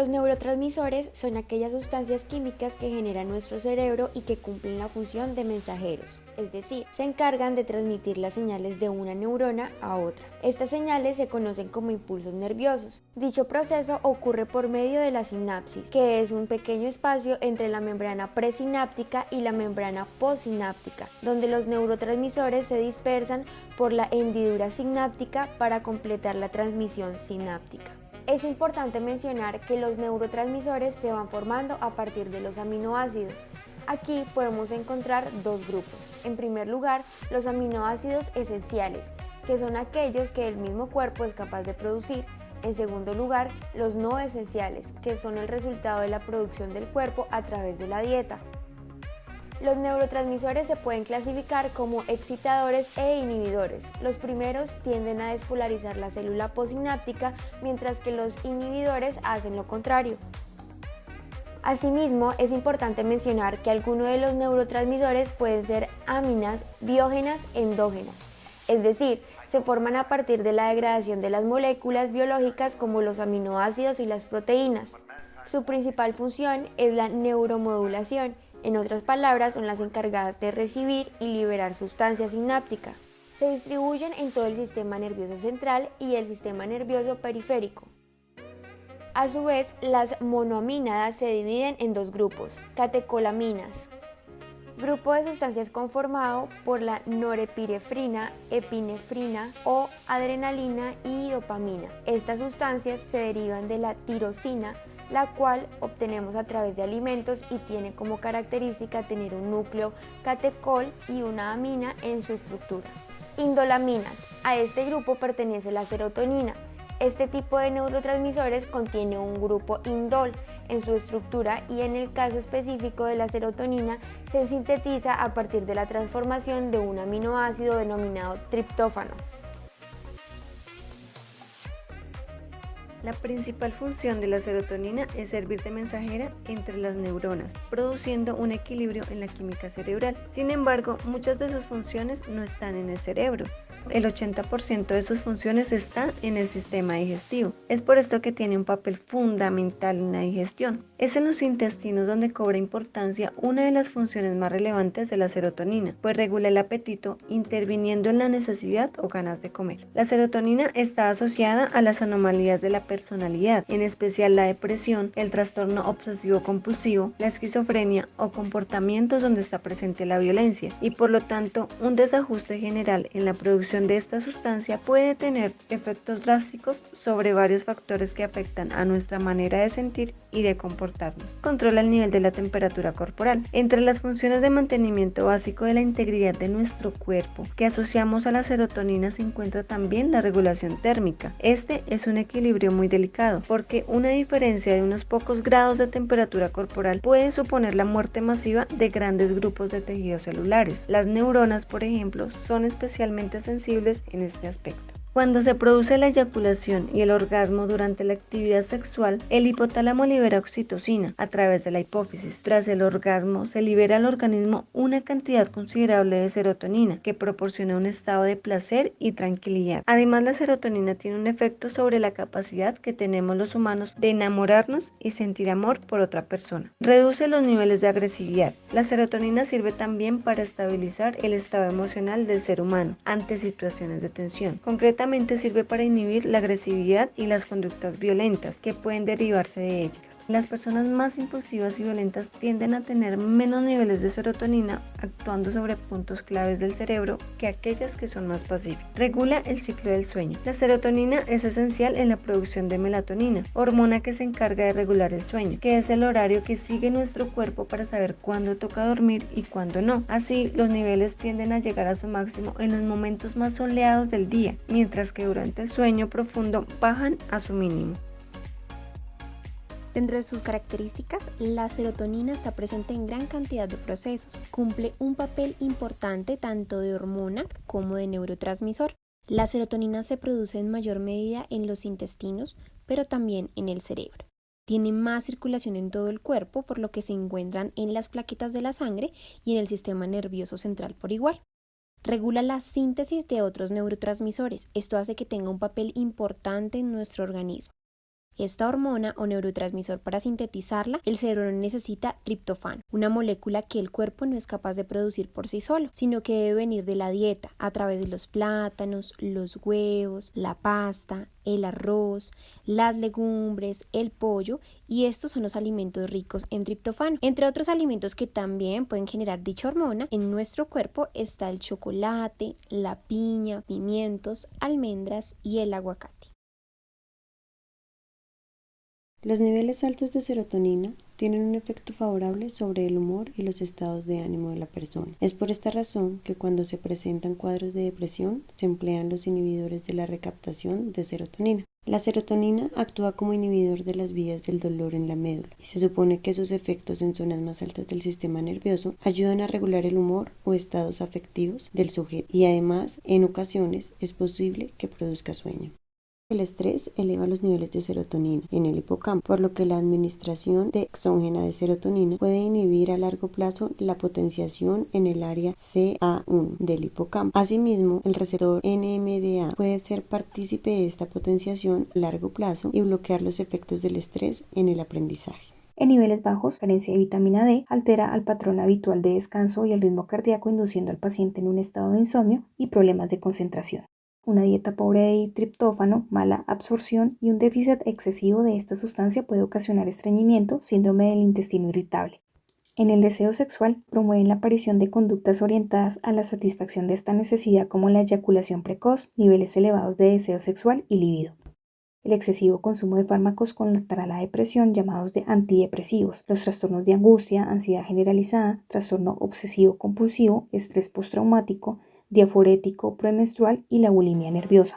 Los neurotransmisores son aquellas sustancias químicas que genera nuestro cerebro y que cumplen la función de mensajeros, es decir, se encargan de transmitir las señales de una neurona a otra. Estas señales se conocen como impulsos nerviosos. Dicho proceso ocurre por medio de la sinapsis, que es un pequeño espacio entre la membrana presináptica y la membrana postsináptica, donde los neurotransmisores se dispersan por la hendidura sináptica para completar la transmisión sináptica. Es importante mencionar que los neurotransmisores se van formando a partir de los aminoácidos. Aquí podemos encontrar dos grupos. En primer lugar, los aminoácidos esenciales, que son aquellos que el mismo cuerpo es capaz de producir. En segundo lugar, los no esenciales, que son el resultado de la producción del cuerpo a través de la dieta. Los neurotransmisores se pueden clasificar como excitadores e inhibidores. Los primeros tienden a despolarizar la célula postsináptica, mientras que los inhibidores hacen lo contrario. Asimismo, es importante mencionar que algunos de los neurotransmisores pueden ser aminas biógenas endógenas, es decir, se forman a partir de la degradación de las moléculas biológicas como los aminoácidos y las proteínas. Su principal función es la neuromodulación. En otras palabras, son las encargadas de recibir y liberar sustancia sináptica. Se distribuyen en todo el sistema nervioso central y el sistema nervioso periférico. A su vez, las monoamínadas se dividen en dos grupos, catecolaminas, grupo de sustancias conformado por la norepinefrina, epinefrina o adrenalina y dopamina. Estas sustancias se derivan de la tirosina, la cual obtenemos a través de alimentos y tiene como característica tener un núcleo catecol y una amina en su estructura. Indolaminas. A este grupo pertenece la serotonina. Este tipo de neurotransmisores contiene un grupo indol en su estructura y en el caso específico de la serotonina se sintetiza a partir de la transformación de un aminoácido denominado triptófano. La principal función de la serotonina es servir de mensajera entre las neuronas, produciendo un equilibrio en la química cerebral. Sin embargo, muchas de sus funciones no están en el cerebro. El 80% de sus funciones está en el sistema digestivo. Es por esto que tiene un papel fundamental en la digestión. Es en los intestinos donde cobra importancia una de las funciones más relevantes de la serotonina, pues regula el apetito, interviniendo en la necesidad o ganas de comer. La serotonina está asociada a las anomalías de la personalidad, en especial la depresión, el trastorno obsesivo-compulsivo, la esquizofrenia o comportamientos donde está presente la violencia, y por lo tanto un desajuste general en la producción de esta sustancia puede tener efectos drásticos sobre varios factores que afectan a nuestra manera de sentir y de comportarnos. Controla el nivel de la temperatura corporal. Entre las funciones de mantenimiento básico de la integridad de nuestro cuerpo que asociamos a la serotonina se encuentra también la regulación térmica. Este es un equilibrio muy delicado porque una diferencia de unos pocos grados de temperatura corporal puede suponer la muerte masiva de grandes grupos de tejidos celulares. Las neuronas, por ejemplo, son especialmente sensibles en este aspecto. Cuando se produce la eyaculación y el orgasmo durante la actividad sexual, el hipotálamo libera oxitocina a través de la hipófisis. Tras el orgasmo, se libera al organismo una cantidad considerable de serotonina que proporciona un estado de placer y tranquilidad. Además, la serotonina tiene un efecto sobre la capacidad que tenemos los humanos de enamorarnos y sentir amor por otra persona. Reduce los niveles de agresividad. La serotonina sirve también para estabilizar el estado emocional del ser humano ante situaciones de tensión. Concretamente sirve para inhibir la agresividad y las conductas violentas que pueden derivarse de ellas. Las personas más impulsivas y violentas tienden a tener menos niveles de serotonina actuando sobre puntos claves del cerebro que aquellas que son más pacíficas. Regula el ciclo del sueño. La serotonina es esencial en la producción de melatonina, hormona que se encarga de regular el sueño, que es el horario que sigue nuestro cuerpo para saber cuándo toca dormir y cuándo no. Así, los niveles tienden a llegar a su máximo en los momentos más soleados del día, mientras que durante el sueño profundo bajan a su mínimo. Dentro de sus características, la serotonina está presente en gran cantidad de procesos. Cumple un papel importante tanto de hormona como de neurotransmisor. La serotonina se produce en mayor medida en los intestinos, pero también en el cerebro. Tiene más circulación en todo el cuerpo, por lo que se encuentran en las plaquetas de la sangre y en el sistema nervioso central por igual. Regula la síntesis de otros neurotransmisores. Esto hace que tenga un papel importante en nuestro organismo. esta hormona o neurotransmisor para sintetizarla, el cerebro necesita triptófano, una molécula que el cuerpo no es capaz de producir por sí solo, sino que debe venir de la dieta a través de los plátanos, los huevos, la pasta, el arroz, las legumbres, el pollo, y estos son los alimentos ricos en triptófano. Entre otros alimentos que también pueden generar dicha hormona en nuestro cuerpo está el chocolate, la piña, pimientos, almendras y el aguacate. Los niveles altos de serotonina tienen un efecto favorable sobre el humor y los estados de ánimo de la persona. Es por esta razón que cuando se presentan cuadros de depresión se emplean los inhibidores de la recaptación de serotonina. La serotonina actúa como inhibidor de las vías del dolor en la médula y se supone que sus efectos en zonas más altas del sistema nervioso ayudan a regular el humor o estados afectivos del sujeto y además en ocasiones es posible que produzca sueño. El estrés eleva los niveles de serotonina en el hipocampo, por lo que la administración de exógena de serotonina puede inhibir a largo plazo la potenciación en el área CA1 del hipocampo. Asimismo, el receptor NMDA puede ser partícipe de esta potenciación a largo plazo y bloquear los efectos del estrés en el aprendizaje. En niveles bajos, carencia de vitamina D altera al patrón habitual de descanso y el ritmo cardíaco, induciendo al paciente en un estado de insomnio y problemas de concentración. Una dieta pobre de triptófano, mala absorción y un déficit excesivo de esta sustancia puede ocasionar estreñimiento, síndrome del intestino irritable. En el deseo sexual, promueven la aparición de conductas orientadas a la satisfacción de esta necesidad como la eyaculación precoz, niveles elevados de deseo sexual y libido. El excesivo consumo de fármacos contra la depresión llamados de antidepresivos, los trastornos de angustia, ansiedad generalizada, trastorno obsesivo-compulsivo, estrés postraumático, diaforético premenstrual y la bulimia nerviosa.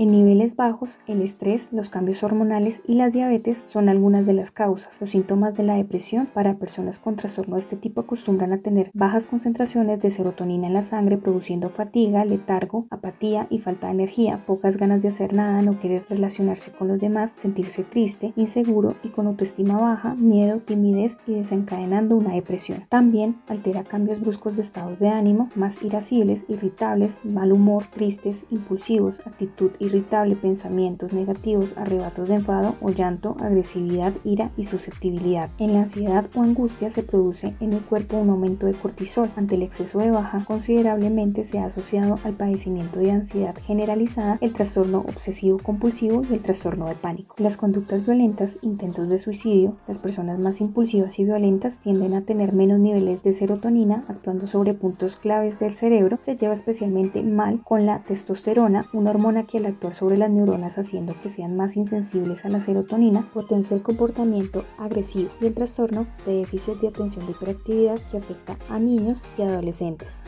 En niveles bajos, el estrés, los cambios hormonales y la diabetes son algunas de las causas. Los síntomas de la depresión para personas con trastorno de este tipo acostumbran a tener bajas concentraciones de serotonina en la sangre, produciendo fatiga, letargo, apatía y falta de energía, pocas ganas de hacer nada, no querer relacionarse con los demás, sentirse triste, inseguro y con autoestima baja, miedo, timidez y desencadenando una depresión. También altera cambios bruscos de estados de ánimo, más irascibles, irritables, mal humor, tristes, impulsivos, actitud irritable, pensamientos negativos, arrebatos de enfado o llanto, agresividad, ira y susceptibilidad. En la ansiedad o angustia se produce en el cuerpo un aumento de cortisol. Ante el exceso de baja, considerablemente se ha asociado al padecimiento de ansiedad generalizada, el trastorno obsesivo-compulsivo y el trastorno de pánico. Las conductas violentas, intentos de suicidio, las personas más impulsivas y violentas tienden a tener menos niveles de serotonina, actuando sobre puntos claves del cerebro. Se lleva especialmente mal con la testosterona, una hormona que al actuar sobre las neuronas haciendo que sean más insensibles a la serotonina, potencia el comportamiento agresivo y el trastorno de déficit de atención de hiperactividad que afecta a niños y adolescentes.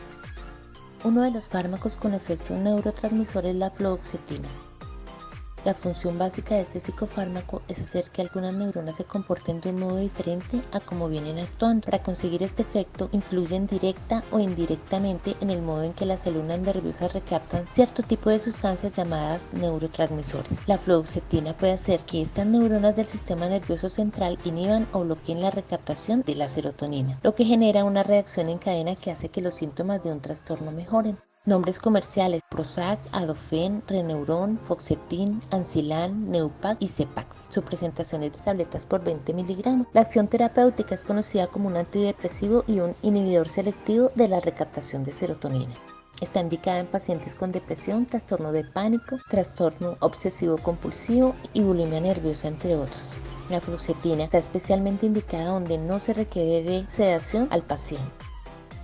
Uno de los fármacos con efecto neurotransmisor es la fluoxetina. La función básica de este psicofármaco es hacer que algunas neuronas se comporten de un modo diferente a como vienen actuando. Para conseguir este efecto, influyen directa o indirectamente en el modo en que las células nerviosas recaptan cierto tipo de sustancias llamadas neurotransmisores. La fluoxetina puede hacer que estas neuronas del sistema nervioso central inhiban o bloqueen la recaptación de la serotonina, lo que genera una reacción en cadena que hace que los síntomas de un trastorno mejoren. Nombres comerciales: Prozac, Adofen, Reneurón, Foxetin, Ancilan, Neupac y Cepax. Su presentación es de tabletas por 20 miligramos. La acción terapéutica es conocida como un antidepresivo y un inhibidor selectivo de la recaptación de serotonina. Está indicada en pacientes con depresión, trastorno de pánico, trastorno obsesivo-compulsivo y bulimia nerviosa, entre otros. La fluoxetina está especialmente indicada donde no se requiere sedación al paciente.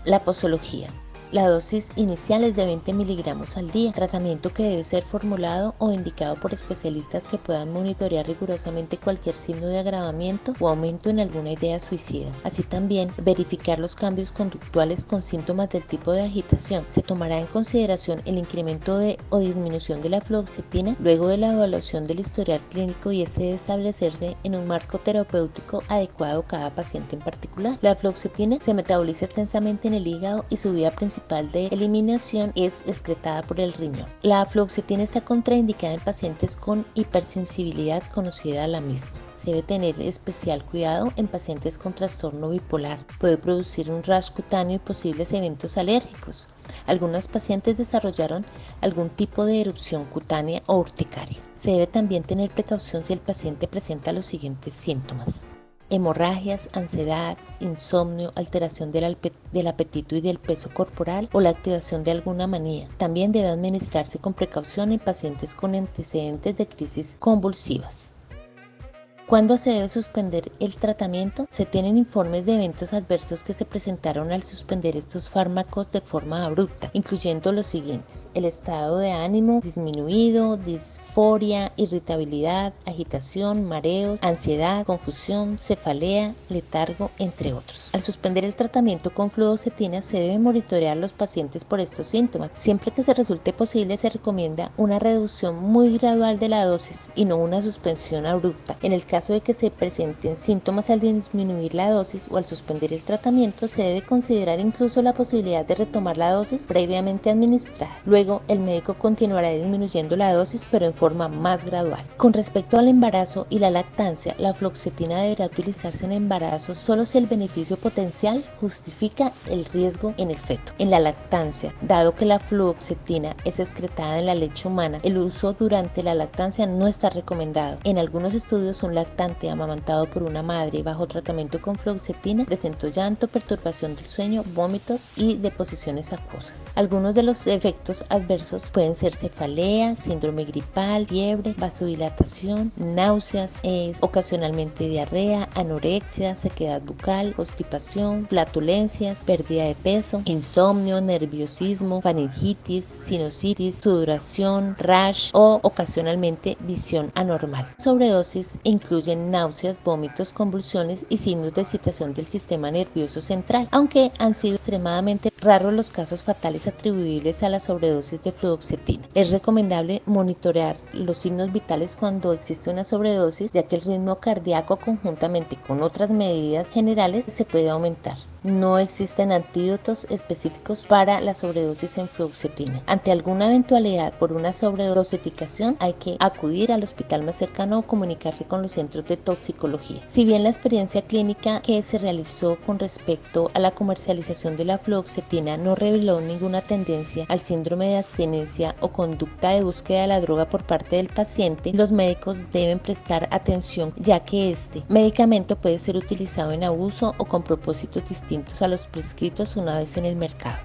La posología. La dosis inicial es de 20 miligramos al día, tratamiento que debe ser formulado o indicado por especialistas que puedan monitorear rigurosamente cualquier signo de agravamiento o aumento en alguna idea suicida. Así también, verificar los cambios conductuales con síntomas del tipo de agitación. Se tomará en consideración el incremento o disminución de la fluoxetina luego de la evaluación del historial clínico y este debe establecerse en un marco terapéutico adecuado a cada paciente en particular. La fluoxetina se metaboliza extensamente en el hígado y su vía principal de eliminación es excretada por el riñón. La fluoxetina está contraindicada en pacientes con hipersensibilidad conocida a la misma. se debe tener especial cuidado en pacientes con trastorno bipolar. Puede producir un rash cutáneo y posibles eventos alérgicos. Algunas pacientes desarrollaron algún tipo de erupción cutánea o urticaria. Se debe también tener precaución si el paciente presenta los siguientes síntomas: hemorragias, ansiedad, insomnio, alteración del apetito y del peso corporal o la activación de alguna manía. También debe administrarse con precaución en pacientes con antecedentes de crisis convulsivas. ¿Cuándo se debe suspender el tratamiento? Se tienen informes de eventos adversos que se presentaron al suspender estos fármacos de forma abrupta, incluyendo los siguientes: el estado de ánimo disminuido, disforia, irritabilidad, agitación, mareos, ansiedad, confusión, cefalea, letargo, entre otros. Al suspender el tratamiento con fluoxetina se debe monitorear a los pacientes por estos síntomas. Siempre que se resulte posible, se recomienda una reducción muy gradual de la dosis y no una suspensión abrupta. En el caso de que se presenten síntomas al disminuir la dosis o al suspender el tratamiento, se debe considerar incluso la posibilidad de retomar la dosis previamente administrada. Luego, el médico continuará disminuyendo la dosis, pero en forma más gradual. Con respecto al embarazo y la lactancia, la fluoxetina deberá utilizarse en embarazo solo si el beneficio potencial justifica el riesgo en el feto. En la lactancia, dado que la fluoxetina es excretada en la leche humana, el uso durante la lactancia no está recomendado. En algunos estudios, un lactante amamantado por una madre bajo tratamiento con fluoxetina presentó llanto, perturbación del sueño, vómitos y deposiciones acuosas. Algunos de los efectos adversos pueden ser cefalea, síndrome gripal, fiebre, vasodilatación, náuseas, ocasionalmente diarrea, anorexia, sequedad bucal, constipación, flatulencias, pérdida de peso, insomnio, nerviosismo, faringitis, sinusitis, sudoración, rash o ocasionalmente visión anormal. Sobredosis incluyen náuseas, vómitos, convulsiones y signos de excitación del sistema nervioso central, aunque han sido extremadamente raros los casos fatales atribuibles a la sobredosis de fluoxetina. Es recomendable monitorear los signos vitales cuando existe una sobredosis, ya que el ritmo cardíaco conjuntamente con otras medidas generales se puede aumentar. No existen antídotos específicos para la sobredosis en fluoxetina. Ante alguna eventualidad por una sobredosificación, hay que acudir al hospital más cercano o comunicarse con los centros de toxicología. Si bien la experiencia clínica que se realizó con respecto a la comercialización de la fluoxetina no reveló ninguna tendencia al síndrome de abstinencia o conducta de búsqueda de la droga por parte del paciente, los médicos deben prestar atención, ya que este medicamento puede ser utilizado en abuso o con propósitos distintos a los prescritos una vez en el mercado.